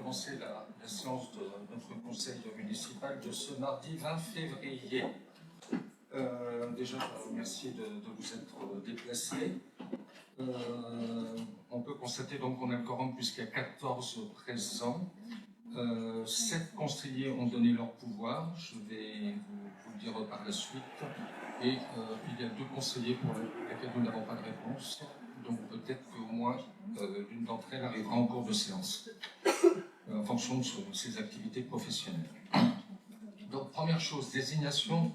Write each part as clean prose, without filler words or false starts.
commencer la séance de notre conseil municipal de ce mardi 20 février. Déjà, je vous remercie de vous être déplacés. On peut constater donc qu'on a le quorum puisqu'il y a 14 présents. 7 conseillers ont donné leur pouvoir, je vais vous le dire par la suite. Et il y a 2 conseillers pour lesquels nous n'avons pas de réponse. Donc peut-être qu'au moins l'une d'entre elles arrivera en cours de séance, en fonction de ses activités professionnelles. Donc première chose, désignation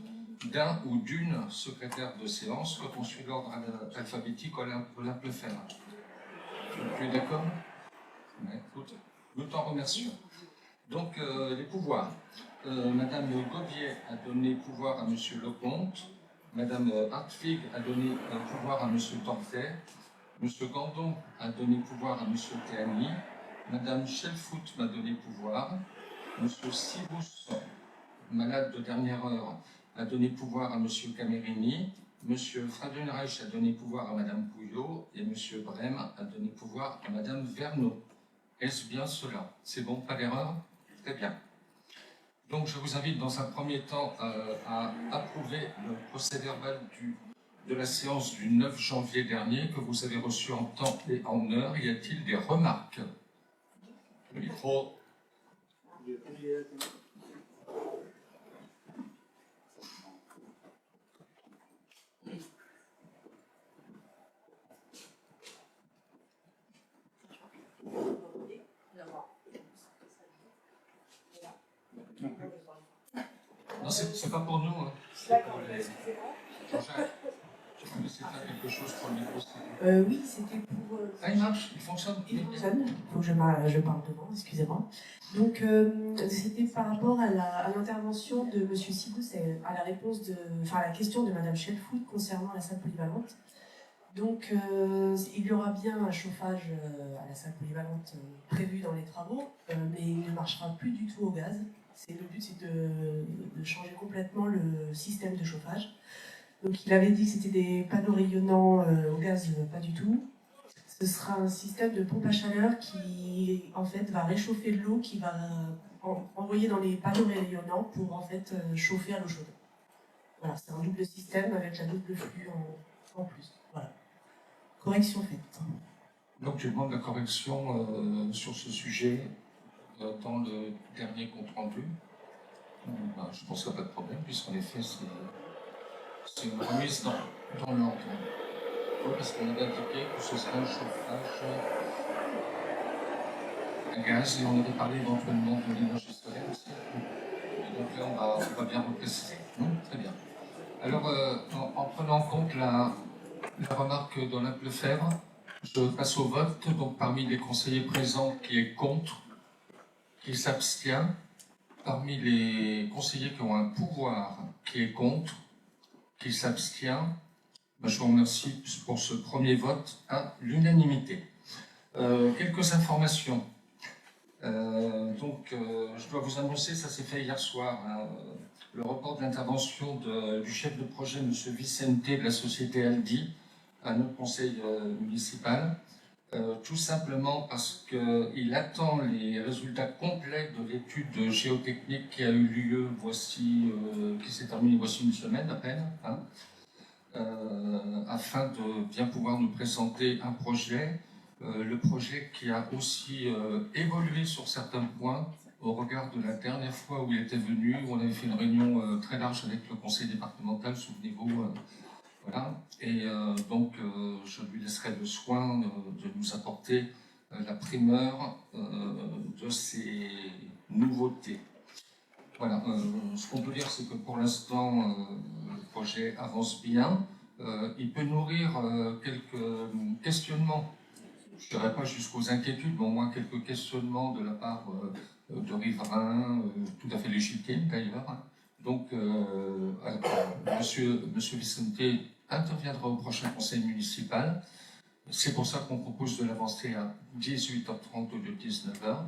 d'un ou d'une secrétaire de séance. Quand on suit l'ordre alphabétique, Olympe le faire. Tu es d'accord? Écoute, nous t'en remercions. Donc les pouvoirs. Madame Gobier a donné pouvoir à Monsieur Lecomte. Madame Hartwig a donné pouvoir à Monsieur Tortet. Monsieur Gandon a donné pouvoir à Monsieur Théani. Madame Schelfout m'a donné pouvoir. Monsieur Sibous, malade de dernière heure, a donné pouvoir à Monsieur Camerini. Monsieur Fradenreich a donné pouvoir à Madame Pouillot. Et Monsieur Brem a donné pouvoir à Madame Verneau. Est-ce bien cela? C'est bon, pas d'erreur? Très bien. Donc je vous invite dans un premier temps à approuver le procès-verbal de la séance du 9 janvier dernier que vous avez reçu en temps et en heure. Y a-t-il des remarques? Le micro. Non, c'est pas pour nous. Hein. C'est pour les... Jean-Jacques, tu peux laisser faire quelque chose pour le micro? Oui, c'était pour... Ah, il marche, il fonctionne. Il fonctionne, il faut que je parle devant, excusez-moi. Donc, c'était par rapport à l'intervention de M. Sibous, à la réponse à la question de Mme Schelfout concernant la salle polyvalente. Donc, il y aura bien un chauffage à la salle polyvalente prévu dans les travaux, mais il ne marchera plus du tout au gaz. Le but, c'est de changer complètement le système de chauffage. Donc, il avait dit que c'était des panneaux rayonnants au gaz, pas du tout. Ce sera un système de pompe à chaleur qui, en fait, va réchauffer de l'eau qui va envoyer dans les panneaux rayonnants pour, en fait, chauffer à l'eau chaude. Voilà, c'est un double système avec la double flux en plus. Voilà. Correction faite. Donc, tu demandes la correction sur ce sujet dans le dernier compte-rendu. Je pense qu'il n'y a pas de problème, puisqu'en effet, c'est une remise dans l'ordre. Oui, parce qu'on avait indiqué que ce serait un chauffage à gaz, et on avait parlé éventuellement de l'énergie solaire aussi. Et donc là, on va bien repréciser. Très bien. Alors, en prenant en compte la remarque d'Olympe Lefebvre, je passe au vote. Donc, parmi les conseillers présents, qui est contre, qui s'abstient, parmi les conseillers qui ont un pouvoir, qui est contre, qui s'abstient, je vous remercie pour ce premier vote à l'unanimité. Quelques informations. Je dois vous annoncer, ça s'est fait hier soir, le report d'intervention du chef de projet, M. Vicente, de la société Aldi, à notre conseil municipal. Tout simplement parce qu'il attend les résultats complets de l'étude géotechnique qui a eu lieu, qui s'est terminée voici une semaine à peine, afin de bien pouvoir nous présenter un projet, le projet qui a aussi évolué sur certains points au regard de la dernière fois où il était venu, où on avait fait une réunion très large avec le conseil départemental, souvenez-vous. Voilà. Et donc, je lui laisserai le soin de nous apporter la primeur de ces nouveautés. Voilà. Ce qu'on peut dire, c'est que pour l'instant, le projet avance bien. Il peut nourrir quelques questionnements. Je ne dirais pas jusqu'aux inquiétudes, mais au moins quelques questionnements de la part de riverains, tout à fait légitimes d'ailleurs. Donc, Monsieur Vicente interviendra au prochain conseil municipal. C'est pour ça qu'on propose de l'avancer à 18h30 au lieu de 19h.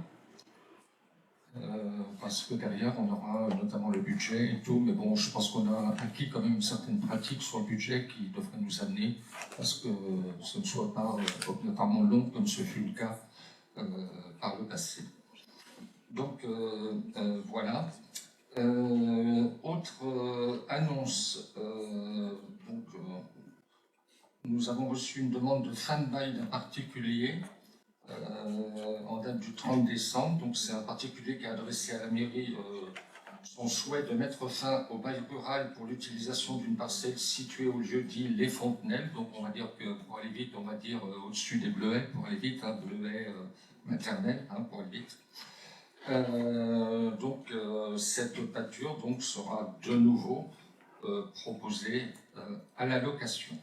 Parce que derrière, on aura notamment le budget et tout. Mais bon, je pense qu'on a acquis quand même une certaine pratique sur le budget qui devrait nous amener à ce que ce ne soit pas obligatoirement long comme ce fut le cas par le passé. Donc voilà. Autre annonce, nous avons reçu une demande de fin de bail d'un particulier en date du 30 décembre. Donc c'est un particulier qui a adressé à la mairie son souhait de mettre fin au bail rural pour l'utilisation d'une parcelle située au lieu dit Les Fontenelles. Donc on va dire que pour aller vite, on va dire au-dessus des Bleuets, pour aller vite, hein, Bleuets maternels, hein, pour aller vite. Cette pâture donc, sera de nouveau proposée à la location.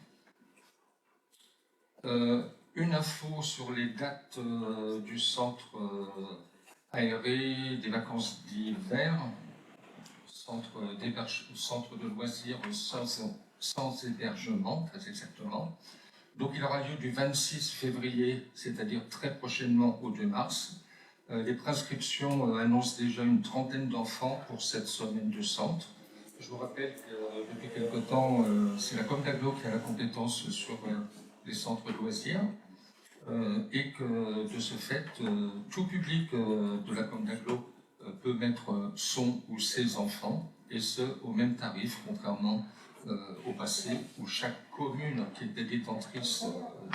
Une info sur les dates du centre aéré des vacances d'hiver, centre de loisirs sans hébergement, très exactement. Donc il aura lieu du 26 février, c'est-à-dire très prochainement au 2 mars. Les prescriptions annoncent déjà une trentaine d'enfants pour cette semaine de centre. Je vous rappelle que depuis quelque temps, c'est la Comdaglo qui a la compétence sur les centres de loisirs et que de ce fait, tout public de la Comdaglo peut mettre son ou ses enfants, et ce au même tarif, contrairement au passé où chaque commune qui était détentrice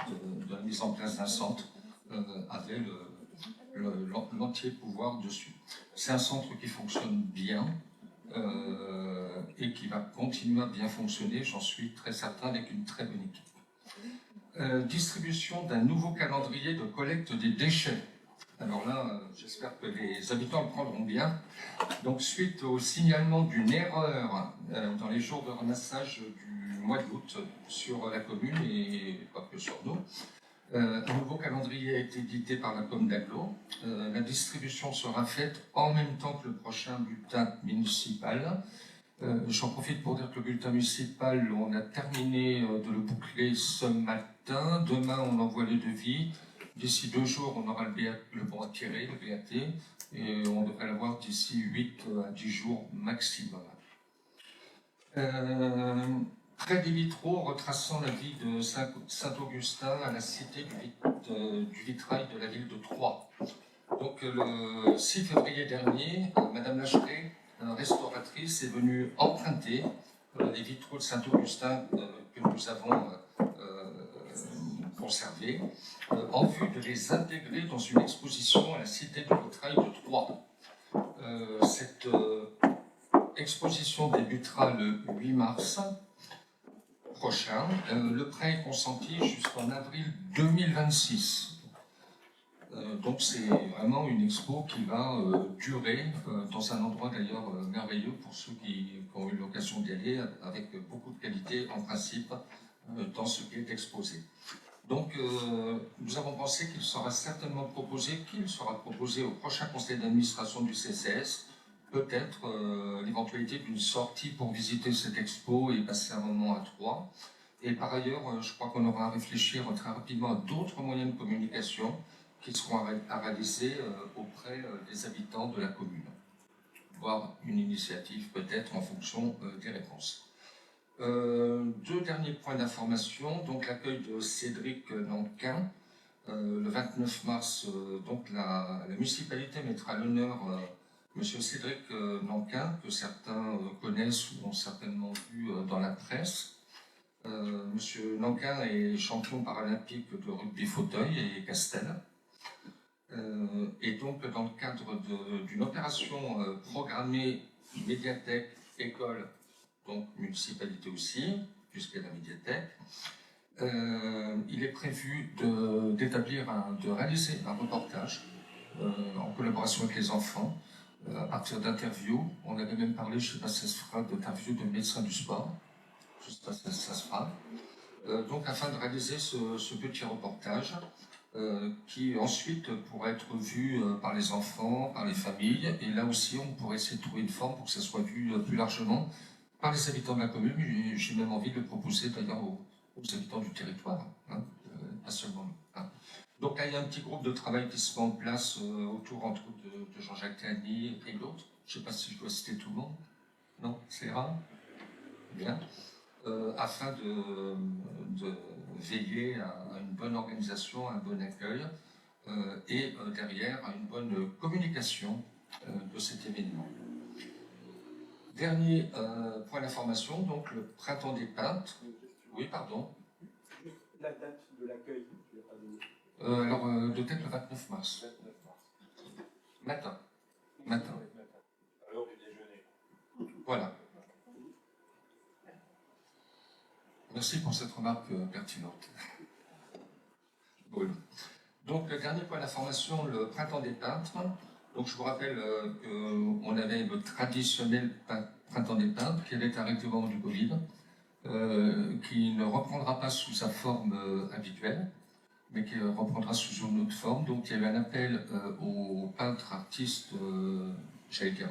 de la mise en place d'un centre avait l'entier pouvoir dessus. C'est un centre qui fonctionne bien et qui va continuer à bien fonctionner, j'en suis très certain, avec une très bonne équipe. Distribution d'un nouveau calendrier de collecte des déchets. Alors là, j'espère que les habitants le prendront bien. Donc, suite au signalement d'une erreur dans les jours de ramassage du mois d'août sur la commune et pas que sur nous, un nouveau calendrier a été édité par la Comdaglo. La distribution sera faite en même temps que le prochain bulletin municipal. J'en profite pour dire que le bulletin municipal, on a terminé de le boucler ce matin. Demain, on envoie le devis. D'ici 2 jours, on aura le bon à tirer, le BAT, et on devrait l'avoir d'ici 8 à 10 jours maximum. Près des vitraux retraçant la vie de Saint-Augustin à la cité du vitrail de la ville de Troyes. Donc le 6 février dernier, Madame Lacheret, restauratrice, est venue emprunter les vitraux de Saint-Augustin que nous avons conservés en vue de les intégrer dans une exposition à la cité du vitrail de Troyes. Cette exposition débutera le 8 mars prochain. Le prêt est consenti jusqu'en avril 2026. Donc c'est vraiment une expo qui va durer dans un endroit d'ailleurs merveilleux pour ceux qui ont eu l'occasion d'y aller, avec beaucoup de qualité en principe dans ce qui est exposé. Donc nous avons pensé qu'il sera proposé au prochain conseil d'administration du CCS, peut-être l'éventualité d'une sortie pour visiter cette expo et passer un moment à Troyes. Et par ailleurs, je crois qu'on aura à réfléchir très rapidement à d'autres moyens de communication qui seront à réaliser auprès des habitants de la commune, voire une initiative peut-être en fonction des réponses. 2 derniers points d'information. Donc l'accueil de Cédric Nanquin, le 29 mars, donc la municipalité mettra à l'honneur Monsieur Cédric Nanquin, que certains connaissent ou ont certainement vu dans la presse. Monsieur Nanquin est champion paralympique de rugby fauteuil et Castel. Et donc, dans le cadre d'une opération programmée médiathèque, école, donc municipalité aussi, puisqu'il y a la médiathèque, il est prévu de réaliser un reportage en collaboration avec les enfants, à partir d'interviews. On avait même parlé, je ne sais pas si ça se fera, d'interviews de médecins du sport. Je ne sais pas si ça se fera. Donc, afin de réaliser ce petit reportage, qui ensuite pourrait être vu par les enfants, par les familles, et là aussi on pourrait essayer de trouver une forme pour que ça soit vu plus largement par les habitants de la commune. J'ai même envie de le proposer d'ailleurs aux habitants du territoire, hein, pas seulement nous. Hein. Donc là il y a un petit groupe de travail qui se met en place autour entre autres de Jean-Jacques Théani et d'autres. Je ne sais pas si je dois citer tout le monde. Non, c'est rare. Bien. Afin de veiller à une bonne organisation, à un bon accueil et derrière à une bonne communication de cet événement. Dernier point d'information, donc le printemps des peintres. Oui, pardon. Juste la date de l'accueil. Alors, de tête le 29 mars. 29 mars. Matin. À l'heure du déjeuner. Voilà. Merci pour cette remarque pertinente. Bon. Donc, le dernier point d'information, le printemps des peintres. Donc, je vous rappelle qu'on avait le traditionnel printemps des peintres qui avait été arrêté au moment du Covid, qui ne reprendra pas sous sa forme habituelle, mais qui reprendra sous une autre forme. Donc, il y avait un appel aux peintres artistes, j'allais dire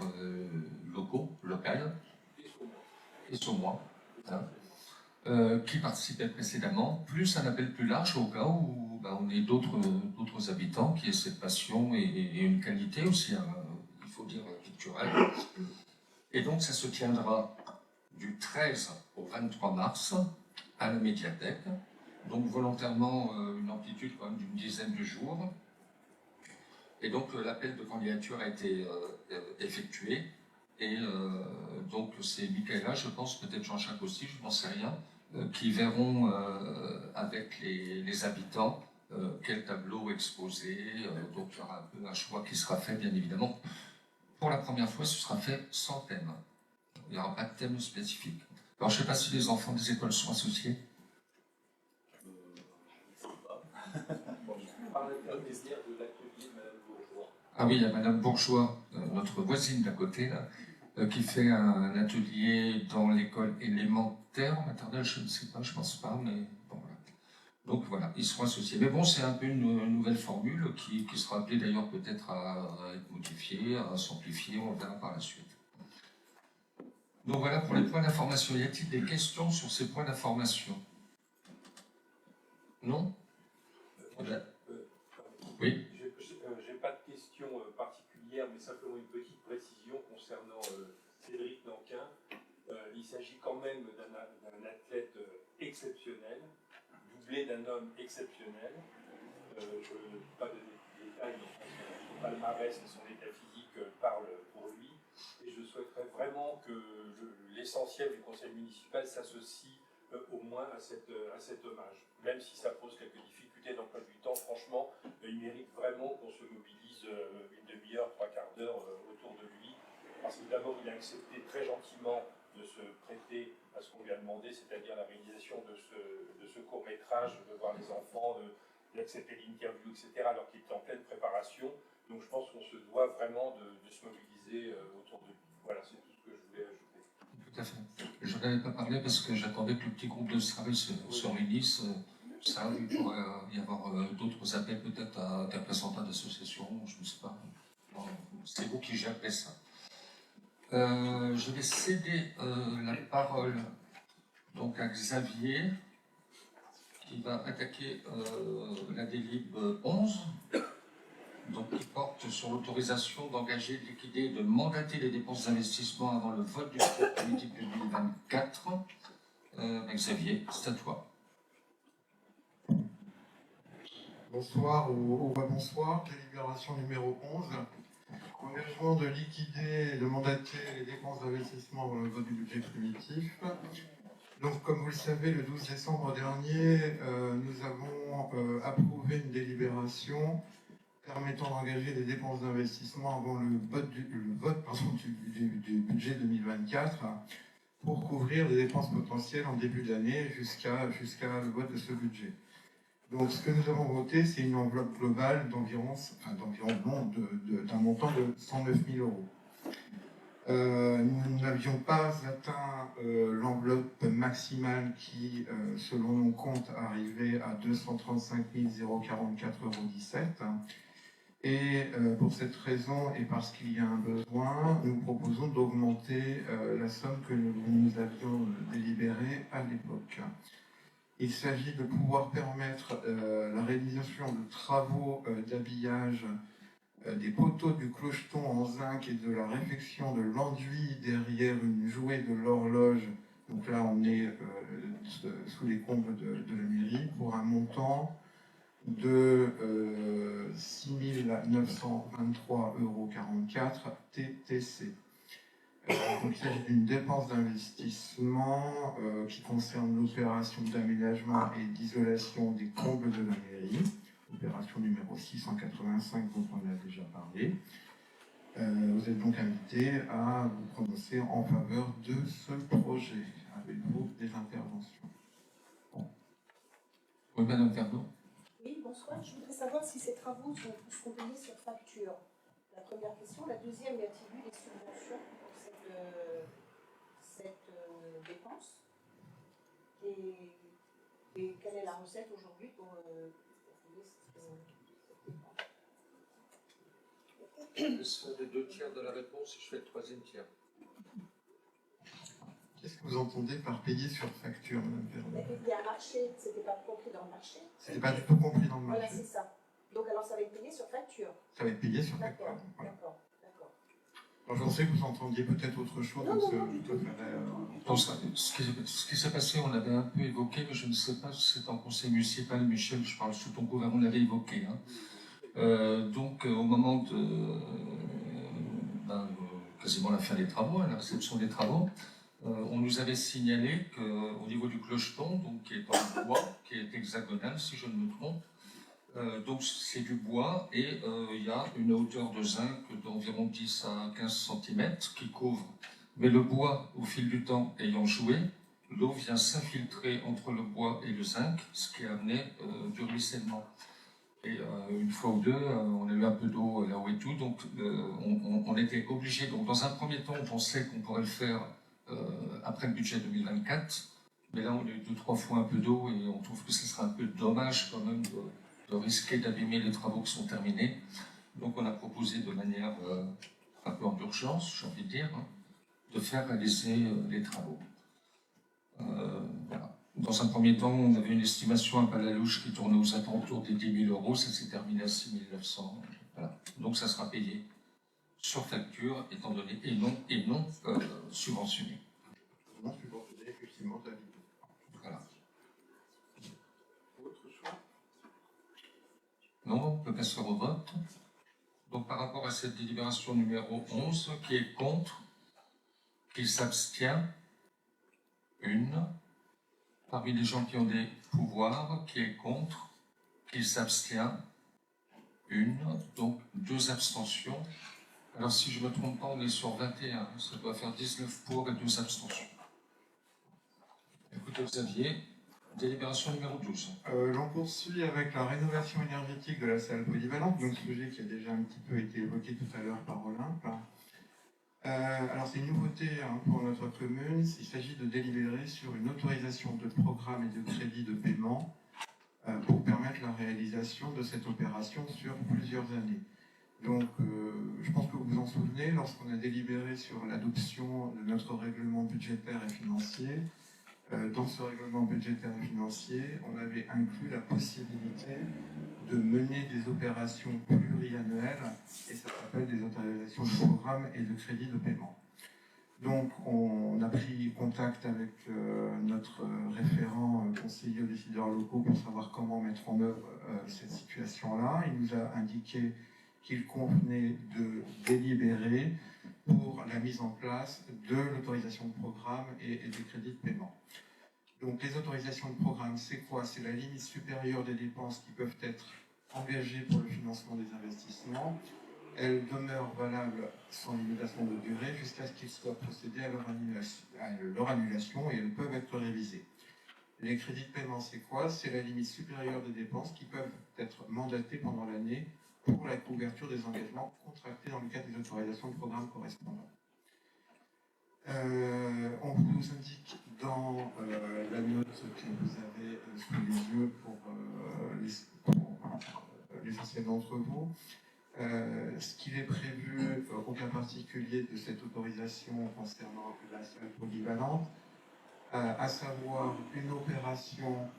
locaux, et saumons, hein, qui participaient précédemment, plus un appel plus large au cas où on ait d'autres habitants qui aient cette passion et une qualité aussi, il faut dire, culturelle. Et donc, ça se tiendra du 13 au 23 mars à la médiathèque. Donc, volontairement, une amplitude quand même d'une dizaine de jours. Et donc, l'appel de candidature a été effectué. Et donc, c'est Michaela, je pense, peut-être Jean-Jacques aussi, je n'en sais rien, qui verront avec les habitants quel tableau exposer. Donc, il y aura un peu un choix qui sera fait, bien évidemment. Pour la première fois, ce sera fait sans thème. Il n'y aura pas de thème spécifique. Alors, je ne sais pas si les enfants des écoles sont associés. Ah oui, il y a Madame Bourgeois, notre voisine d'à côté, là, qui fait un atelier dans l'école élémentaire, maternelle, je ne sais pas, je ne pense pas, mais bon, voilà. Donc voilà, ils seront associés. Mais bon, c'est un peu une nouvelle formule qui sera appelée d'ailleurs peut-être à être modifiée, à s'amplifier, on verra par la suite. Donc voilà pour les points d'information. Y a-t-il des questions sur ces points d'information? Non? Oui. J'ai pas de questions particulières, mais simplement une petite précision concernant Cédric Nankin. Il s'agit quand même d'un athlète exceptionnel, doublé d'un homme exceptionnel. Je ne vais pas donner de détails, mais son palmarès et son état physique parlent pour lui. Et je souhaiterais vraiment que l'essentiel du conseil municipal s'associe au moins à cet hommage. Même si ça pose quelques difficultés d'emploi du temps, franchement, il mérite vraiment qu'on se mobilise une demi-heure, trois quarts d'heure autour de lui. Parce que d'abord, il a accepté très gentiment de se prêter à ce qu'on lui a demandé, c'est-à-dire la réalisation de ce court-métrage, de voir les enfants, d'accepter l'interview, etc., alors qu'il était en pleine préparation. Donc je pense qu'on se doit vraiment de se mobiliser autour de lui. Voilà, c'est tout ce que je voulais ajouter. Tout à fait. Je n'en avais pas parlé parce que j'attendais que le petit groupe de travail se réunisse. Ça, il pourrait y avoir d'autres appels peut-être à des représentants d'associations, je ne sais pas. C'est vous qui gérez ça. Je vais céder la parole donc à Xavier, qui va attaquer la délib 11, donc qui porte sur l'autorisation d'engager, de liquider et de mandater les dépenses d'investissement avant le vote du budget politique 2024. Xavier, c'est à toi. Bonsoir ou bonsoir, délibération numéro 11. Engagement de liquider et de mandater les dépenses d'investissement avant le vote du budget primitif. Donc, comme vous le savez, le 12 décembre dernier, nous avons approuvé une délibération permettant d'engager des dépenses d'investissement avant le vote du budget 2024 pour couvrir des dépenses potentielles en début d'année jusqu'à le vote de ce budget. Donc, ce que nous avons voté, c'est une enveloppe globale d'un montant de 109 000 euros. Nous n'avions pas atteint l'enveloppe maximale qui, selon nos comptes, arrivait à 235 044,17 €. Et pour cette raison, et parce qu'il y a un besoin, nous proposons d'augmenter la somme que nous avions délibérée à l'époque. Il s'agit de pouvoir permettre la réalisation de travaux d'habillage des poteaux du clocheton en zinc et de la réfection de l'enduit derrière une jouée de l'horloge. Donc là, on est sous les combles de la mairie pour un montant de 6 923,44 € TTC. Donc, il s'agit d'une dépense d'investissement qui concerne l'opération d'aménagement et d'isolation des combles de la mairie, opération numéro 685 dont on a déjà parlé. Vous êtes donc invité à vous prononcer en faveur de ce projet. Avez-vous des interventions? Oui, Madame Verdon. Oui, bonsoir. Je voudrais savoir si ces travaux seront payés sur facture. La première question. La deuxième, y a-t-il eu des subventions pour cette dépense et quelle est la recette aujourd'hui pour payer cette dépense? Je fais les 2 tiers de la réponse et je fais le 3e tiers. Qu'est-ce que vous entendez par payer sur facture, Madame Verdon? Il y a un marché, c'était pas compris dans le marché. C'était pas du tout compris dans le Voilà, marché. c'est ça. Donc alors ça va être payé sur facture. Ça va être payé sur facture. D'accord, Voilà. d'accord. Alors, je pensais que vous entendiez peut-être autre chose, Non, donc non, je préférais... Donc, ce qui s'est passé, on l'avait un peu évoqué, mais je ne sais pas si c'est en conseil municipal, Michel, je parle sous ton couvert, on l'avait évoqué. Hein. Au moment de quasiment la fin des travaux, à la réception des travaux, on nous avait signalé qu'au niveau du clocheton, donc, qui est en bois, qui est hexagonal, si je ne me trompe, donc c'est du bois et il y a une hauteur de zinc d'environ 10 à 15 cm qui couvre. Mais le bois, au fil du temps ayant joué, l'eau vient s'infiltrer entre le bois et le zinc, ce qui a amené du ruissellement. Et une fois ou deux, on a eu un peu d'eau là-haut et tout, donc on était obligé. Donc dans un premier temps, on pensait qu'on pourrait le faire après le budget 2024, mais là on a eu 2-3 fois un peu d'eau et on trouve que ce serait un peu dommage quand même de risquer d'abîmer les travaux qui sont terminés. Donc on a proposé de manière un peu en urgence, j'ai envie de dire, hein, de faire réaliser les travaux. Voilà. Dans un premier temps, on avait une estimation à Palalouche qui tournait aux alentours des 10 000 €, ça s'est terminé à 6 900. Voilà. Donc ça sera payé sur facture, étant donné, et non subventionné. Non subventionné, effectivement, ça dit. Voilà. Autre choix? Non, on peut passer au vote. Donc par rapport à cette délibération numéro 11, qui est contre, qui s'abstient, une. Parmi les gens qui ont des pouvoirs, qui est contre, qui s'abstient, une. Donc 2 abstentions. Alors si je ne me trompe pas, on est sur 21, ça doit faire 19 pour et 2 abstentions. Écoutez Xavier, délibération numéro 12. L'on poursuit avec la rénovation énergétique de la salle polyvalente, donc sujet qui a déjà un petit peu été évoqué tout à l'heure par Olympe. Alors c'est une nouveauté pour notre commune, il s'agit de délibérer sur une autorisation de programme et de crédit de paiement pour permettre la réalisation de cette opération sur plusieurs années. Donc je pense que vous vous en souvenez, lorsqu'on a délibéré sur l'adoption de notre règlement budgétaire et financier, dans ce règlement budgétaire et financier, on avait inclus la possibilité de mener des opérations pluriannuelles, et ça s'appelle des autorisations de programme et de crédit de paiement. Donc on a pris contact avec notre référent conseiller aux décideurs locaux pour savoir comment mettre en œuvre cette situation-là. Il nous a indiqué qu'il convenait de délibérer pour la mise en place de l'autorisation de programme et des crédits de paiement. Donc les autorisations de programme, c'est quoi? C'est la limite supérieure des dépenses qui peuvent être engagées pour le financement des investissements. Elles demeurent valables sans limitation de durée jusqu'à ce qu'il soit procédé à leur annulation et elles peuvent être révisées. Les crédits de paiement, c'est quoi? C'est la limite supérieure des dépenses qui peuvent être mandatées pendant l'année pour la couverture des engagements contractés dans le cadre des autorisations de programme correspondantes. On vous indique dans la note que vous avez sous les yeux pour l'essentiel d'entre vous, ce qu'il est prévu au cas particulier de cette autorisation concernant la salle polyvalente, à savoir une opération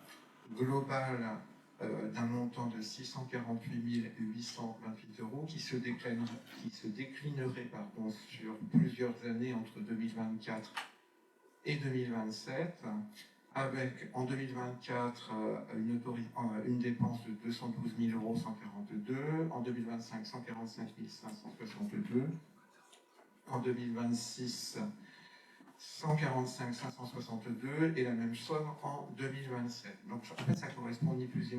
globale d'un montant de 648 828 € qui se déclinerait sur plusieurs années entre 2024 et 2027 avec en 2024 une dépense de 212 142 €, en 2025 145 562, en 2026 145 562 et la même somme en 2027. Donc en fait ça correspond ni plus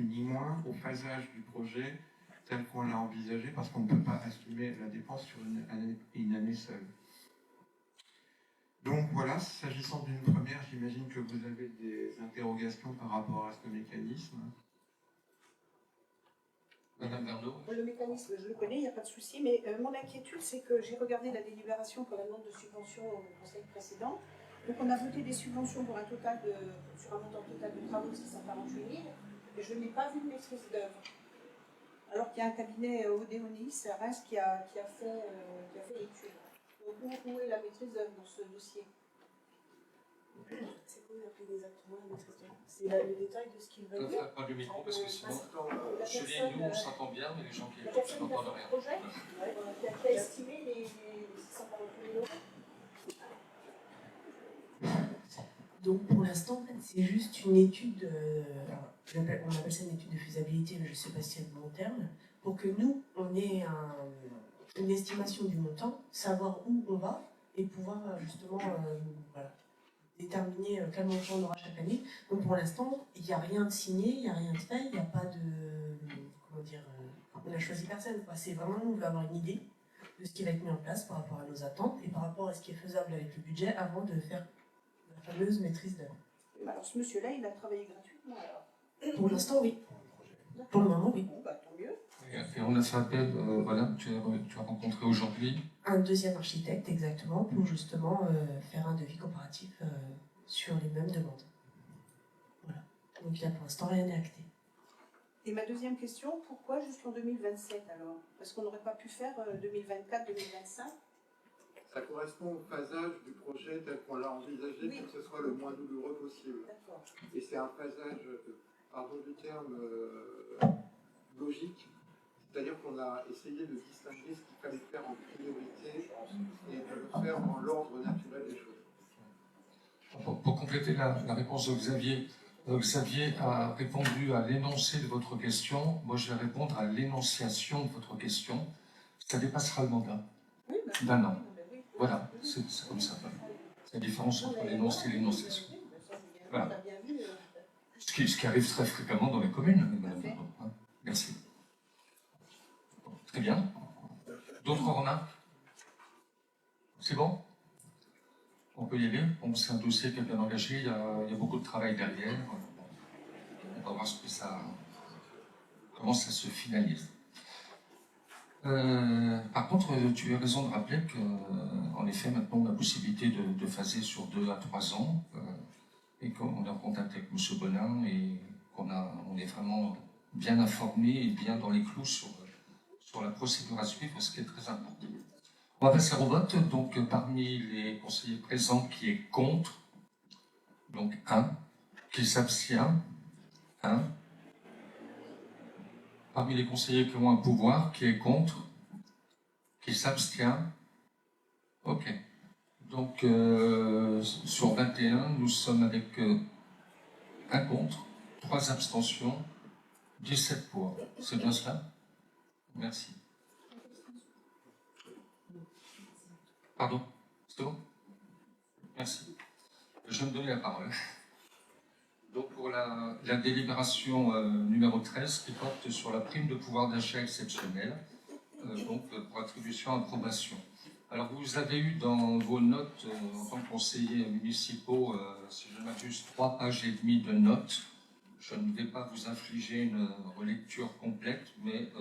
ni moins au phasage du projet tel qu'on l'a envisagé parce qu'on ne peut pas assumer la dépense sur une année seule. Donc voilà, s'agissant d'une première, j'imagine que vous avez des interrogations par rapport à ce mécanisme. Madame Bernot. Le mécanisme, je le connais, il n'y a pas de souci, mais mon inquiétude, c'est que j'ai regardé la délibération pour la demande de subvention au conseil précédent. Donc on a voté des subventions sur un montant total de travaux de 648 000, et je n'ai pas vu de maîtrise d'œuvre. Alors qu'il y a un cabinet Odéonis à Reims qui a fait l'étude. Donc où est la maîtrise d'œuvre dans ce dossier? C'est quoi vous appelez exactement la maîtrise d'œuvre? C'est le détail de ce qu'ils veulent dire. Pas du micro parce que sinon, Personne, nous on s'entend bien, mais les gens qui la écoutent personne qui a n'entendent fait rien. le projet, qui a estimé les 648 000 €. Donc pour l'instant, en fait, c'est juste une étude, on appelle ça une étude de faisabilité, mais je ne sais pas si c'est le bon terme, pour que nous, on ait une estimation du montant, savoir où on va et pouvoir justement voilà, déterminer quel montant on aura chaque année. Donc pour l'instant, il n'y a rien de signé, il n'y a rien de fait, il n'y a pas de... Comment dire on a choisi personne. C'est vraiment, on veut avoir une idée de ce qui va être mis en place par rapport à nos attentes et par rapport à ce qui est faisable avec le budget avant de faire la fameuse maîtrise d'œuvre. Alors ce monsieur-là, il a travaillé gratuitement alors. Pour l'instant, oui. Pour le moment, oui. Bon, bah tant mieux. Et on a fait appel, voilà, tu as rencontré aujourd'hui. Un deuxième architecte, exactement, pour justement faire un devis comparatif sur les mêmes demandes. Voilà. Donc il y a pour l'instant rien n'est acté. Et ma deuxième question, pourquoi jusqu'en 2027 alors? Parce qu'on n'aurait pas pu faire 2024-2025? Ça correspond au phasage du projet tel qu'on l'a envisagé Oui. pour que ce soit le moins douloureux possible. D'accord. Et c'est un phasage, pardon du terme, logique. C'est-à-dire qu'on a essayé de distinguer ce qu'il fallait faire en priorité et de le faire dans l'ordre naturel des choses. Pour compléter la réponse de Xavier, Xavier a répondu à l'énoncé de votre question. Moi, je vais répondre à l'énonciation de votre question. Ça dépassera le mandat Oui, bah, d'un an. oui. Voilà, c'est comme ça. C'est la différence entre l'énoncé et l'énonciation. Voilà. On a bien vu. Ce qui arrive très fréquemment dans les communes, Madame Bernot, hein. Merci. Très bien. D'autres remarques? C'est bon? On peut y aller. Bon, c'est un dossier qui est bien engagé, il y a beaucoup de travail derrière. On va voir comment ça se finalise. Par contre, tu as raison de rappeler qu'en effet, maintenant, on a la possibilité de phaser sur 2 à 3 ans et qu'on est en contact avec M. Bonin et on est vraiment bien informé et bien dans les clous sur la procédure à suivre, ce qui est très important. On va passer au vote. Donc, parmi les conseillers présents, qui est contre? Donc, 1. Qui s'abstient? 1. Parmi les conseillers qui ont un pouvoir, qui est contre? Qui s'abstient? Ok. Donc, sur 21, nous sommes avec 1 contre, 3 abstentions, 17 pour. C'est bien cela? Merci. Pardon? C'est bon? Merci. Je vais me donner la parole. Donc pour la délibération numéro 13 qui porte sur la prime de pouvoir d'achat exceptionnelle, donc pour attribution à approbation. Alors vous avez eu dans vos notes en tant que conseillers municipaux, si je ne m'abuse, 3 pages et demie de notes. Je ne vais pas vous infliger une relecture complète, mais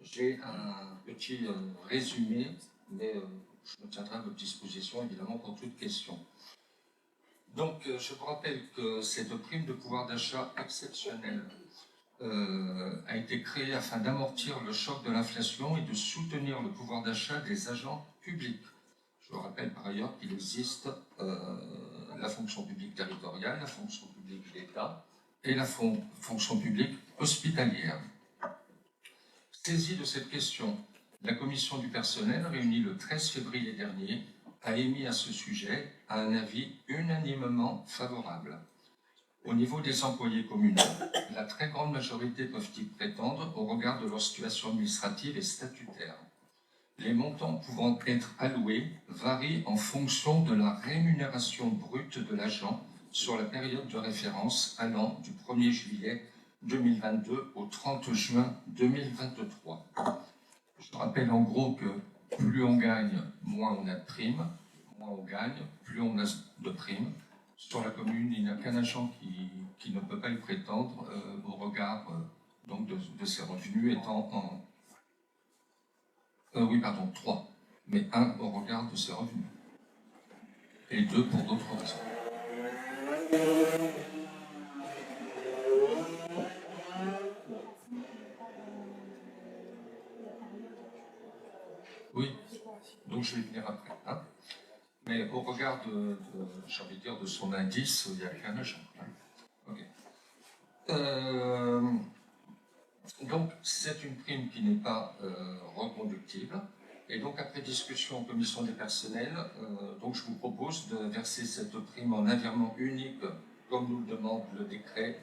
j'ai un petit résumé, mais je me tiendrai à votre disposition évidemment pour toute question. Donc, je vous rappelle que cette prime de pouvoir d'achat exceptionnelle a été créée afin d'amortir le choc de l'inflation et de soutenir le pouvoir d'achat des agents publics. Je vous rappelle par ailleurs qu'il existe la fonction publique territoriale, la fonction publique d'État et la fonction publique hospitalière. Saisie de cette question, la commission du personnel, réunie le 13 février dernier, a émis à ce sujet un avis unanimement favorable. Au niveau des employés communaux, la très grande majorité peuvent y prétendre au regard de leur situation administrative et statutaire. Les montants pouvant être alloués varient en fonction de la rémunération brute de l'agent sur la période de référence allant du 1er juillet 2022 au 30 juin 2023. Je rappelle en gros que plus on gagne, moins on a de primes, moins on gagne, plus on a de primes. Sur la commune, il n'y a qu'un agent qui ne peut pas y prétendre au regard donc de ses revenus étant en... oui, pardon, 3, mais 1 au regard de ses revenus. Et 2 pour d'autres raisons. Oui, donc je vais venir après. Hein. Mais au regard j'ai envie de dire, de son indice, il n'y a qu'un agent. Hein. Okay. Donc, c'est une prime qui n'est pas reconductible. Et donc, après discussion en commission des personnels, donc je vous propose de verser cette prime en un virement unique, comme nous le demande le décret,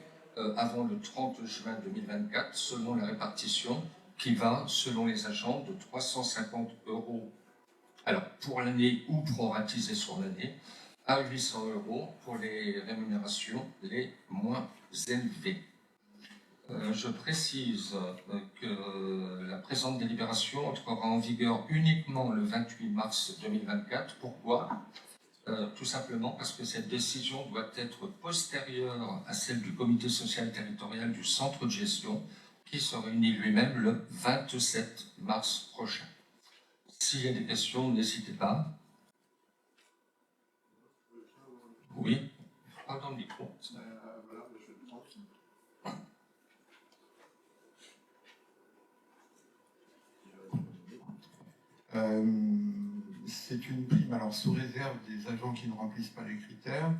avant le 30 juin 2024, selon la répartition qui va, selon les agents, de 350 €, alors pour l'année ou proratisé sur l'année, à 800 € pour les rémunérations les moins élevées. Je précise que la présente délibération entrera en vigueur uniquement le 28 mars 2024. Pourquoi ? Tout simplement parce que cette décision doit être postérieure à celle du comité social territorial du centre de gestion qui se réunit lui-même le 27 mars prochain. S'il y a des questions, n'hésitez pas. Oui, parle dans le micro. C'est une prime, alors sous réserve des agents qui ne remplissent pas les critères,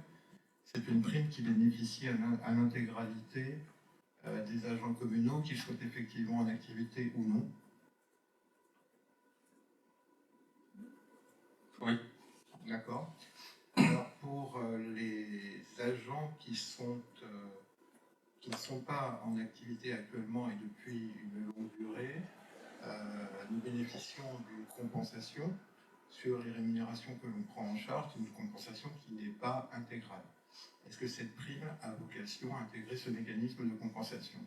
c'est une prime qui bénéficie à l'intégralité des agents communaux, qu'ils soient effectivement en activité ou non. Oui. D'accord. Alors pour les agents qui ne sont pas en activité actuellement et depuis une longue durée, nous bénéficions d'une compensation sur les rémunérations que l'on prend en charge, une compensation qui n'est pas intégrale. Est-ce que cette prime a vocation à intégrer ce mécanisme de compensation?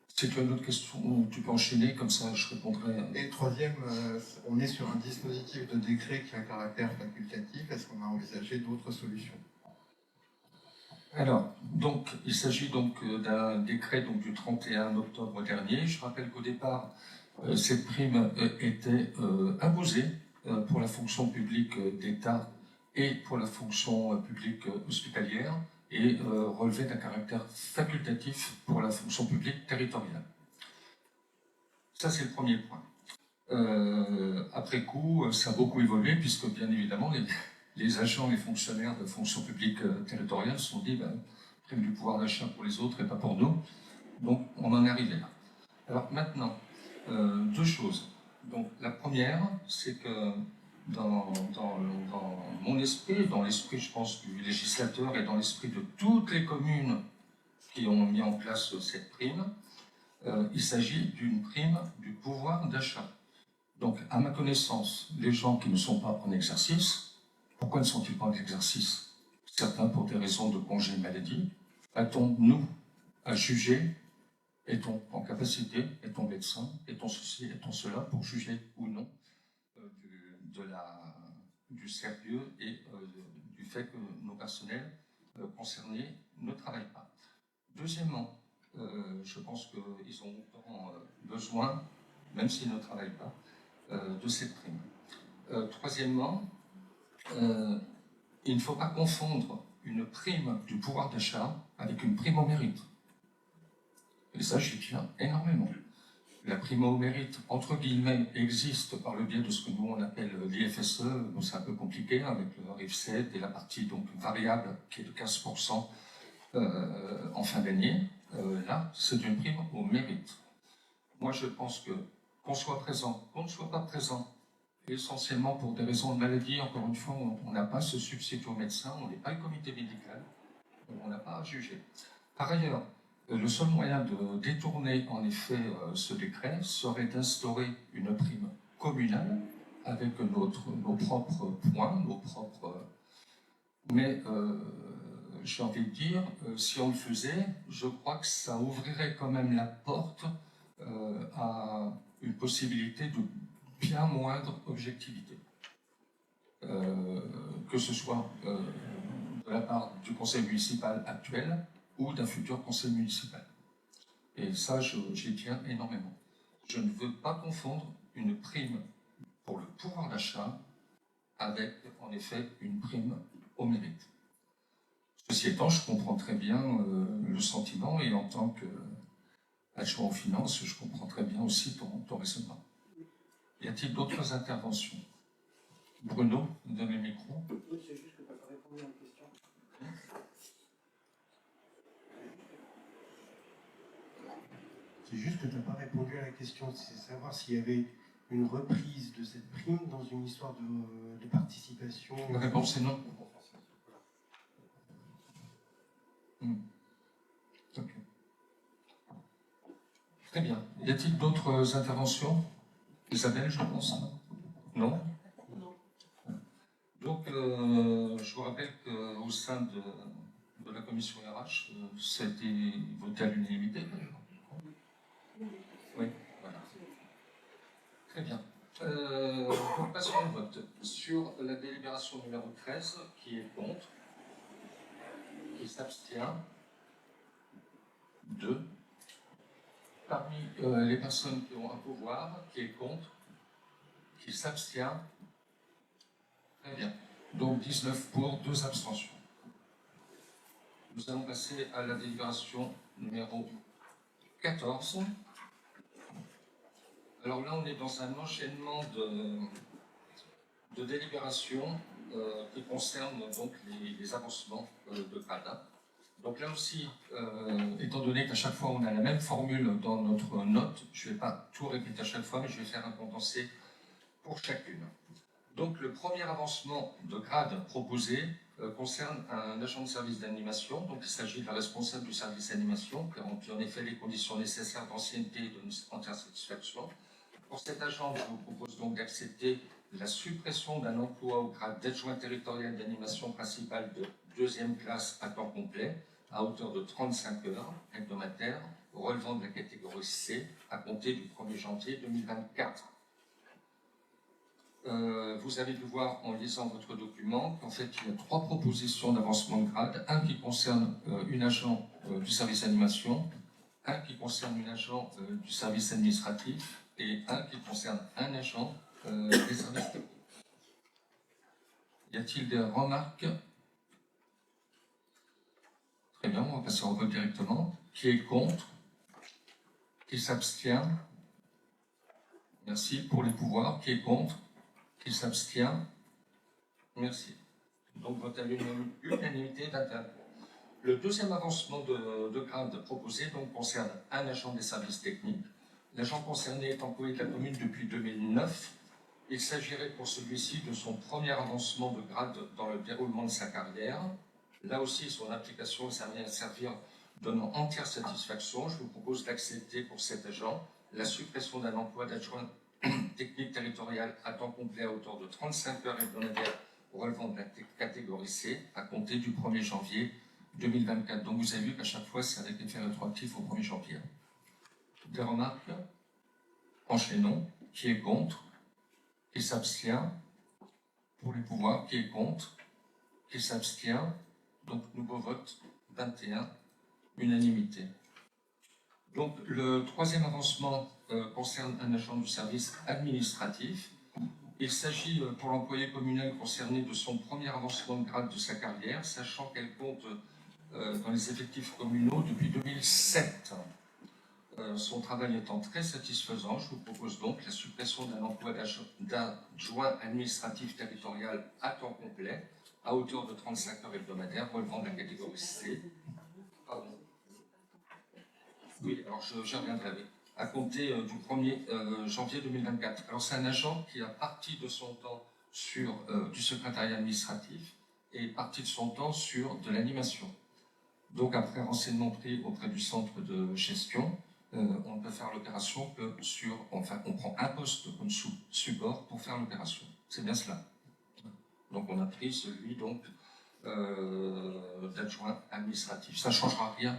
Si tu as une autre question, tu peux enchaîner, comme ça je répondrai. Et troisième, on est sur un dispositif de décret qui a un caractère facultatif. Est-ce qu'on a envisagé d'autres solutions? Alors, donc, il s'agit donc d'un décret donc, du 31 octobre dernier. Je rappelle qu'au départ, cette prime était imposée pour la fonction publique d'État et pour la fonction publique hospitalière et relevait d'un caractère facultatif pour la fonction publique territoriale. Ça, c'est le premier point. Après coup, ça a beaucoup évolué puisque, bien évidemment, les agents, les fonctionnaires de fonction publique territoriale se sont dit prime du pouvoir d'achat pour les autres et pas pour nous. Donc, on en est arrivé là. Alors maintenant, deux choses. Donc, la première, c'est que dans mon esprit, dans l'esprit, je pense, du législateur et dans l'esprit de toutes les communes qui ont mis en place cette prime, il s'agit d'une prime du pouvoir d'achat. Donc, à ma connaissance, les gens qui ne sont pas en exercice, pourquoi ne sont-ils pas en exercice? Certains pour des raisons de congé maladie. A-t-on, nous, à juger? Est-on en capacité? Est-on médecin? Est-on ceci? Est-on cela? Pour juger ou non du sérieux et du fait que nos personnels concernés ne travaillent pas. Deuxièmement, je pense qu'ils ont autant besoin, même s'ils ne travaillent pas, de cette prime. Troisièmement, il ne faut pas confondre une prime du pouvoir d'achat avec une prime au mérite. Et ça, j'y tiens énormément. La prime au mérite, entre guillemets, existe par le biais de ce que nous on appelle l'IFSE. Donc c'est un peu compliqué avec le RIF7 et la partie donc variable qui est de 15% en fin d'année. Là, c'est une prime au mérite. Moi, je pense que qu'on soit présent, qu'on ne soit pas présent, essentiellement pour des raisons de maladie. Encore une fois, on n'a pas ce substitut au médecin, on n'est pas le comité médical, on n'a pas à juger. Par ailleurs, le seul moyen de détourner en effet ce décret serait d'instaurer une prime communale avec nos propres points, nos propres... Mais j'ai envie de dire, si on le faisait, je crois que ça ouvrirait quand même la porte à une possibilité de bien moindre objectivité. Que ce soit de la part du conseil municipal actuel ou d'un futur conseil municipal. Et ça, j'y tiens énormément. Je ne veux pas confondre une prime pour le pouvoir d'achat avec, en effet, une prime au mérite. Ceci étant, je comprends très bien le sentiment, et en tant qu'adjoint aux finances, je comprends très bien aussi ton raisonnement. Y a-t-il d'autres interventions? Bruno, donne le micro. Oui, c'est juste que tu n'as pas répondu à la question. C'est juste que tu n'as pas répondu à la question, c'est savoir s'il y avait une reprise de cette prime dans une histoire de participation. La réponse est non. Okay. Très bien. Y a-t-il d'autres interventions? Isabelle, je pense. Non? Non. Donc, je vous rappelle qu'au sein de la commission RH, ça a été voté à l'unanimité. Oui, voilà. Très bien. Donc, passons au vote sur la délibération numéro 13, qui est contre, qui s'abstient. 2. Parmi les personnes qui ont un pouvoir, qui est contre, qui s'abstient. Très bien. Donc 19 pour, 2 abstentions. Nous allons passer à la délibération numéro 14. Alors là, on est dans un enchaînement de délibérations qui concernent donc les avancements de grade. Donc là aussi, étant donné qu'à chaque fois on a la même formule dans notre note, je ne vais pas tout répéter à chaque fois, mais je vais faire un condensé pour chacune. Donc le premier avancement de grade proposé concerne un agent de service d'animation. Donc il s'agit de la responsable du service d'animation qui remplit en effet les conditions nécessaires d'ancienneté et de entière satisfaction. Pour cet agent, je vous propose donc d'accepter la suppression d'un emploi au grade d'adjoint territorial d'animation principale de 2e classe à temps complet à hauteur de 35 heures hebdomadaires relevant de la catégorie C à compter du 1er janvier 2024. Vous avez dû voir en lisant votre document qu'en fait il y a 3 propositions d'avancement de grade, un qui concerne une agent du service animation, un qui concerne une agent du service administratif et un qui concerne un agent des services techniques. Y a-t-il des remarques? Très bien, on va passer au vote directement. Qui est contre? Qui s'abstient? Merci. Pour les pouvoirs, qui est contre? Qui s'abstient? Merci. Donc, vote à l'unanimité d'intérêt. Le deuxième avancement de grade proposé donc, concerne un agent des services techniques. L'agent concerné est employé de la commune depuis 2009. Il s'agirait pour celui-ci de son premier avancement de grade dans le déroulement de sa carrière. Là aussi, son application s'amène à servir donnant entière satisfaction. Je vous propose d'accepter pour cet agent la suppression d'un emploi d'adjoint technique territorial à temps complet à hauteur de 35 heures hebdomadaires relevant de la catégorie C à compter du 1er janvier 2024. Donc vous avez vu qu'à chaque fois, c'est avec effet rétroactif au 1er janvier. Des remarques? Enchaînons. Qui est contre? Qui s'abstient? Pour les pouvoirs, qui est contre? Qui s'abstient? Donc nouveau vote, 21, unanimité. Donc le troisième avancement concerne un agent du service administratif. Il s'agit pour l'employé communal concerné de son premier avancement de grade de sa carrière, sachant qu'elle compte dans les effectifs communaux depuis 2007. Son travail étant très satisfaisant, je vous propose donc la suppression d'un emploi d'adjoint administratif territorial à temps complet à hauteur de 35 heures hebdomadaires relevant de la catégorie C. Pardon. Oui, alors je reviendrai. à compter du 1er janvier 2024. Alors c'est un agent qui a parti de son temps sur du secrétariat administratif et partie de son temps sur de l'animation. Donc après renseignement pris auprès du centre de gestion, on ne peut faire l'opération que sur, enfin on prend un poste comme support pour faire l'opération. C'est bien cela. Donc on a pris celui donc d'adjoint administratif. Ça ne changera rien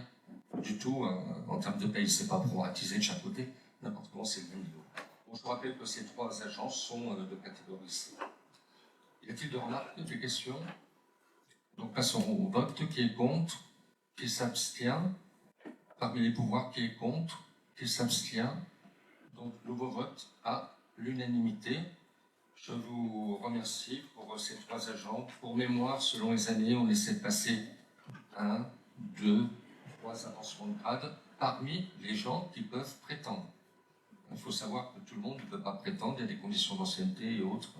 du tout en termes de paye, c'est pas proratisé de chaque côté, n'importe comment c'est le même niveau. Bon, je vous rappelle que ces 3 agences sont de catégorie C. Y a-t-il de remarques, des questions? Donc passons au vote. Qui est contre? Qui s'abstient? Parmi les pouvoirs, qui est contre? Qui s'abstient? Donc nouveau vote à l'unanimité. Je vous remercie pour ces 3 agents. Pour mémoire, selon les années, on essaie de passer 1, 2, 3 avancements de grade parmi les gens qui peuvent prétendre. Il faut savoir que tout le monde ne peut pas prétendre, il y a des conditions d'ancienneté et autres.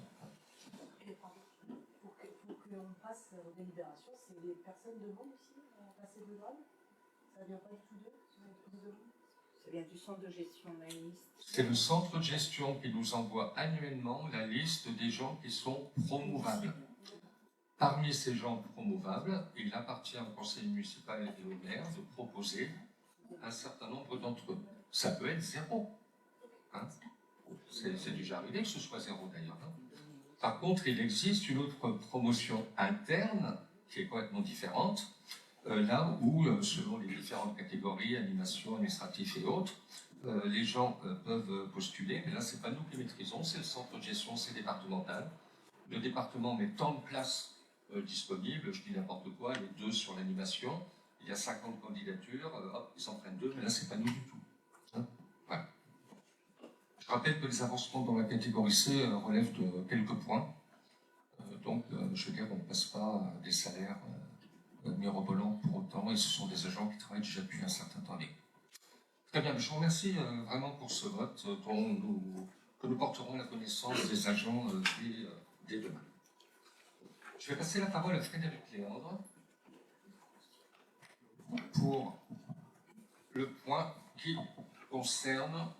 Pour qu'on passe aux délibérations, c'est les personnes demandent aussi à passer de grade? Ça vient pas du tout d'eux? Ça vient du centre de gestion, la liste. C'est le centre de gestion qui nous envoie annuellement la liste des gens qui sont promouvables. Parmi ces gens promouvables, il appartient au conseil municipal et au maire de proposer un certain nombre d'entre eux. Ça peut être 0. Hein, c'est déjà arrivé que ce soit 0 d'ailleurs. Hein. Par contre, il existe une autre promotion interne qui est complètement différente, là où, selon les différentes catégories, animation, administratif et autres, les gens peuvent postuler, mais là, ce n'est pas nous qui maîtrisons, c'est le centre de gestion, c'est départemental. Le département met tant de places disponibles, je dis n'importe quoi, les 2 sur l'animation, il y a 50 candidatures, hop, ils en prennent 2, mais là, ce n'est pas nous du tout. Hein, voilà. Je rappelle que les avancements dans la catégorie C relèvent de quelques points. Donc, je veux dire, on ne passe pas des salaires mirobolants pour autant, et ce sont des agents qui travaillent déjà depuis un certain temps avec. Très bien, je vous remercie vraiment pour ce vote que nous porterons la connaissance des agents dès demain. Je vais passer la parole à Frédéric Léandre pour le point qui concerne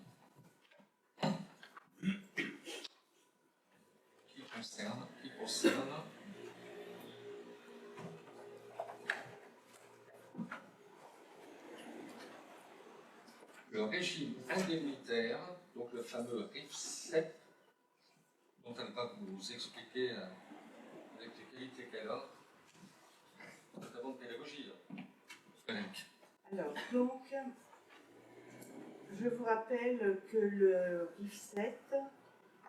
le régime indemnitaire, donc le fameux RIF 7, dont elle va vous expliquer avec les qualités qu'elle a, notamment de pédagogie. Frédéric. Alors, donc, je vous rappelle que le RIF 7,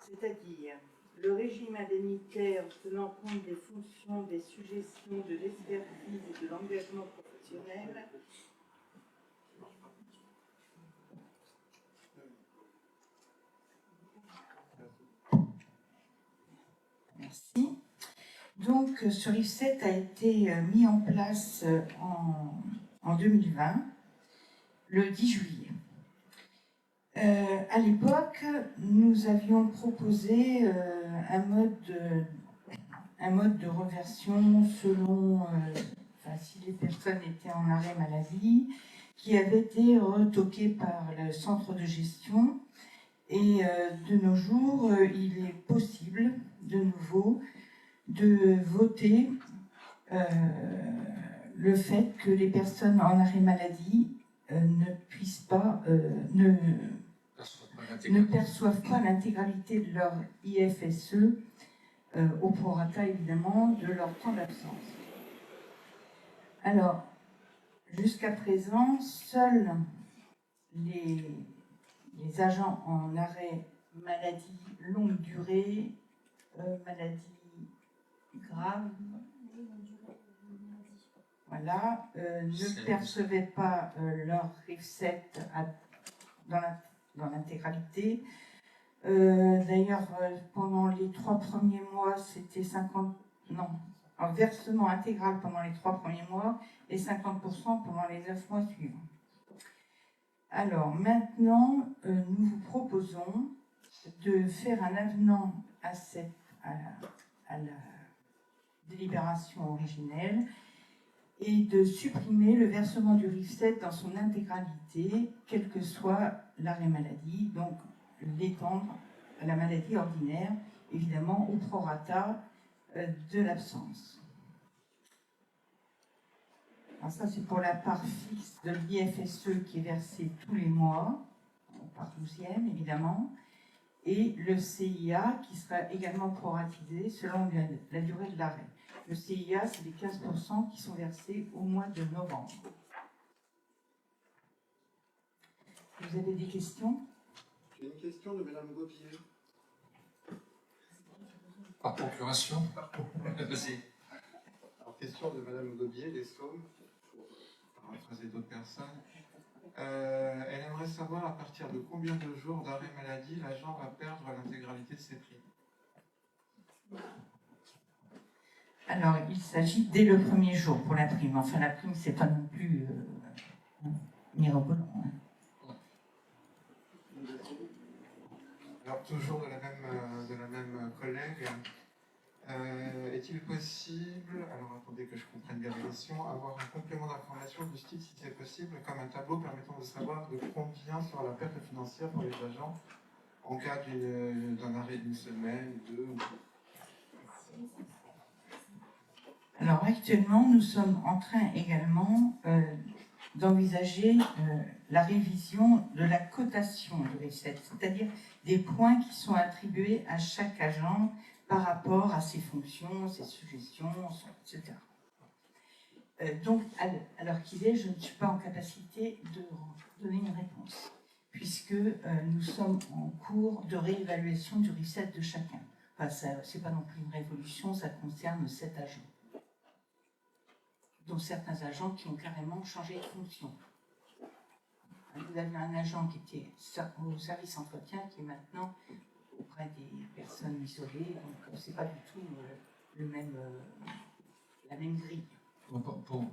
c'est-à-dire le régime indemnitaire tenant compte des fonctions, des suggestions, de l'expertise et de l'engagement professionnel, merci. Donc, ce RIF 7 a été mis en place en 2020, le 10 juillet. À l'époque, nous avions proposé un mode de reversion selon si les personnes étaient en arrêt maladie, qui avait été retoqué par le centre de gestion. Et de nos jours, il est possible de nouveau de voter le fait que les personnes en arrêt maladie ne puissent pas, ne perçoivent pas l'intégralité de leur IFSE, au prorata évidemment de leur temps d'absence. Alors, jusqu'à présent, seuls les agents en arrêt maladie longue durée, maladie grave, voilà, ne percevaient pas leur RIF 7 dans l'intégralité. D'ailleurs, pendant les 3 premiers mois, c'était 50... Non, un versement intégral pendant les 3 premiers mois et 50% pendant les 9 mois suivants. Alors, maintenant, nous vous proposons de faire un avenant à la délibération originelle et de supprimer le versement du RIF7 dans son intégralité, quel que soit l'arrêt maladie, donc l'étendre à la maladie ordinaire, évidemment au prorata de l'absence. Alors ça, c'est pour la part fixe de l'IFSE qui est versée tous les mois, par 12e évidemment, et le CIA qui sera également proratisé selon la durée de l'arrêt. Le CIA, c'est les 15% qui sont versés au mois de novembre. Vous avez des questions? J'ai une question de Madame Gobier. Par procuration. Vas-y. Alors, question de Madame Gobier, des Saumes, pour paraphraser d'autres personnes. Elle aimerait savoir à partir de combien de jours d'arrêt maladie l'agent va perdre l'intégralité de ses primes. Alors, il s'agit dès le premier jour pour la prime. Enfin, la prime, c'est pas non plus mirobolant. Alors, toujours de la même collègue, est-il possible, alors attendez que je comprenne bien la question, avoir un complément d'information du style, si c'est possible, comme un tableau permettant de savoir de combien sera la perte financière pour les agents en cas d'un arrêt d'une semaine, deux ou... Alors actuellement, nous sommes en train également d'envisager la révision de la cotation de RIF7, c'est-à-dire des points qui sont attribués à chaque agent par rapport à ses fonctions, ses suggestions, etc. Donc, à l'heure qu'il est, je ne suis pas en capacité de donner une réponse, puisque nous sommes en cours de réévaluation du RIF7 de chacun. Enfin, ce n'est pas non plus une révolution, ça concerne 7 agents, dont certains agents qui ont carrément changé de fonction. Vous avez un agent qui était au service entretien qui est maintenant auprès des personnes isolées, donc c'est pas du tout la même grille.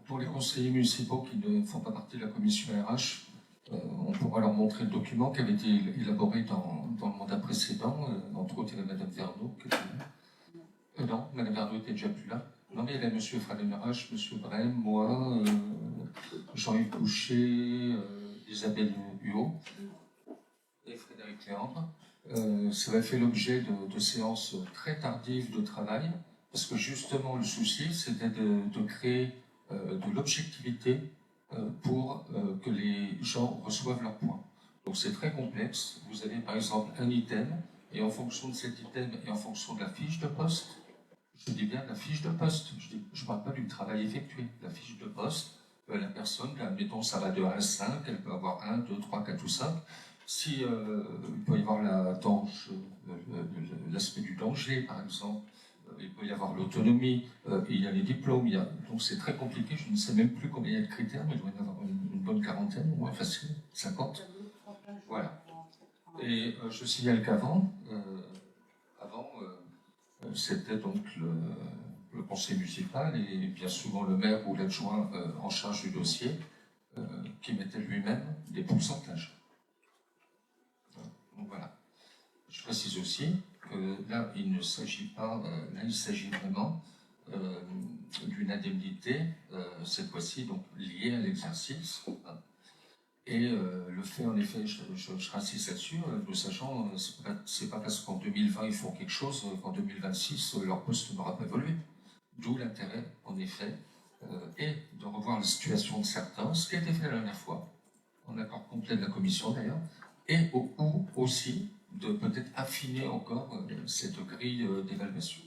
Pour les conseillers municipaux qui ne font pas partie de la commission RH, on pourra leur montrer le document qui avait été élaboré dans le mandat précédent, entre autres il y avait Mme Verneau qui était là. Non, Mme Verneau était déjà plus là. Non, mais il y avait M. Fradenerache, M. Brem, moi, Jean-Yves Boucher, Isabelle Huot et Frédéric Léandre. Ça avait fait l'objet de séances très tardives de travail, parce que justement le souci c'était de créer de l'objectivité pour que les gens reçoivent leurs points. Donc c'est très complexe. Vous avez par exemple un item, et en fonction de cet item et en fonction de la fiche de poste, je dis bien la fiche de poste, je ne parle pas du travail effectué, la fiche de poste, la personne, là, mettons ça va de 1 à 5, elle peut avoir 1, 2, 3, 4 ou 5. Si il peut y avoir l'aspect du danger, par exemple, il peut y avoir l'autonomie, il y a les diplômes, donc c'est très compliqué, je ne sais même plus combien il y a de critères, mais il doit y en avoir une bonne quarantaine, ou moins facile, 50. Voilà. Et je signale qu'avant, c'était donc le conseil municipal et bien souvent le maire ou l'adjoint en charge du dossier qui mettait lui-même des pourcentages. Donc voilà. Je précise aussi que là, il ne s'agit pas, là, il s'agit vraiment d'une indemnité, cette fois-ci, donc liée à l'exercice. Et le fait, en effet, je insiste là-dessus, nos agents, c'est pas parce qu'en 2020 ils font quelque chose qu'en 2026 leur poste n'aura pas évolué. D'où l'intérêt, en effet, et de revoir la situation de certains, ce qui a été fait la dernière fois, en accord complet de la commission d'ailleurs, et ou aussi de peut-être affiner encore cette grille d'évaluation.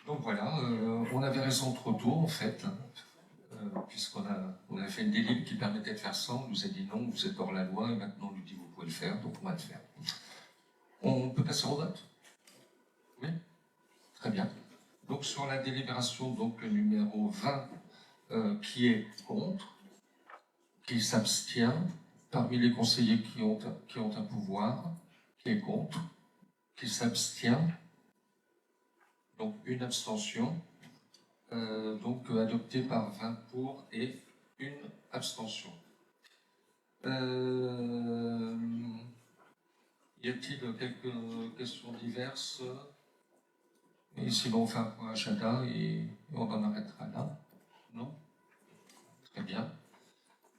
Donc voilà, on avait raison trop tôt en fait, puisqu'on a fait une délibération qui permettait de faire ça, on nous a dit non, vous êtes hors la loi, et maintenant on nous dit vous pouvez le faire, donc on va le faire. On peut passer au vote? Oui? Très bien. Donc sur la délibération, donc le numéro 20, qui est contre, qui s'abstient, parmi les conseillers qui ont un pouvoir, qui est contre, qui s'abstient, donc une abstention, donc adopté par 20 pour et une abstention. Y a-t-il quelques questions diverses? Et sinon, on fait un point agenda et on en arrêtera là. Non? Très bien.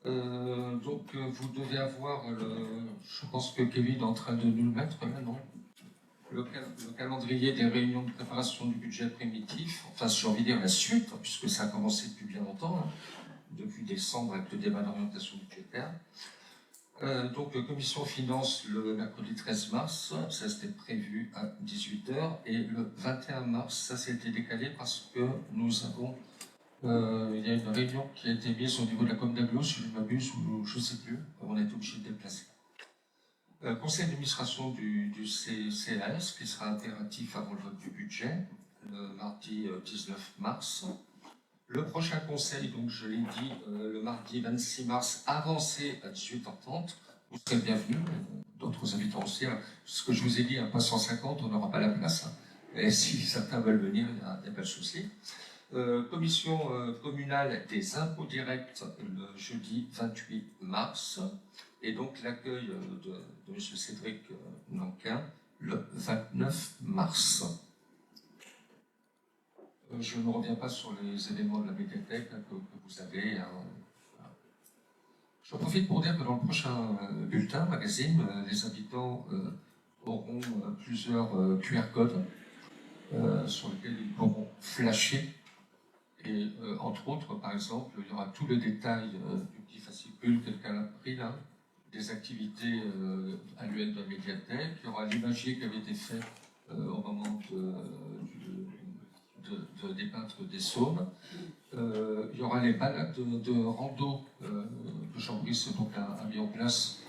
Donc, vous devez avoir, je pense que Kevin est en train de nous le mettre là, non? Le calendrier des réunions de préparation du budget primitif, enfin, j'ai envie de dire la suite, puisque ça a commencé depuis bien longtemps, hein, depuis décembre avec le débat d'orientation budgétaire. Donc, commission finances le mercredi 13 mars, ça c'était prévu à 18h, et le 21 mars, ça s'était décalé parce que nous avons, il y a une réunion qui a été mise au niveau de la Com d'Aglo, si je ne m'abuse, ou je ne sais plus, on a été obligé de déplacer. Conseil d'administration du CAS, qui sera impératif avant le vote du budget, le mardi 19 mars. Le prochain conseil, donc je l'ai dit, le mardi 26 mars, avancé à 18h30. Vous serez bienvenus, d'autres invités aussi. Ce que je vous ai dit, pas 150, on n'aura pas la place. Hein. Et si certains veulent venir, il n'y a pas de souci. Commission communale des impôts directs, le jeudi 28 mars. Et donc l'accueil de M. Cédric Nankin, le 29 mars. Je ne reviens pas sur les éléments de la médiathèque que vous avez. Je profite pour dire que dans le prochain bulletin, magazine, les habitants auront plusieurs QR codes sur lesquels ils pourront flasher. Et entre autres, par exemple, il y aura tout le détail du petit fascicule que quelqu'un a pris là, des activités annuelles de la médiathèque. Il y aura l'imagier qui avait été fait au moment des peintres des Saumes. Il y aura les balades de rando que Jean-Brice a mis en place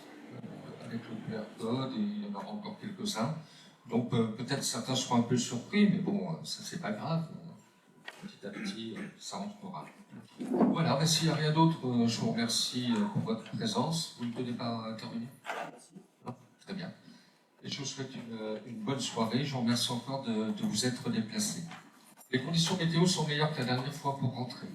avec le QR code, et il y en aura encore quelques-uns. Donc peut-être certains seront un peu surpris, mais bon, ça c'est pas grave. Petit à petit, ça rentrera. Voilà, ben, s'il n'y a rien d'autre, je vous remercie pour votre présence. Vous ne tenez pas à intervenir? Non? Très bien. Et je vous souhaite une bonne soirée. Je vous remercie encore de vous être déplacés. Les conditions météo sont meilleures que la dernière fois pour rentrer.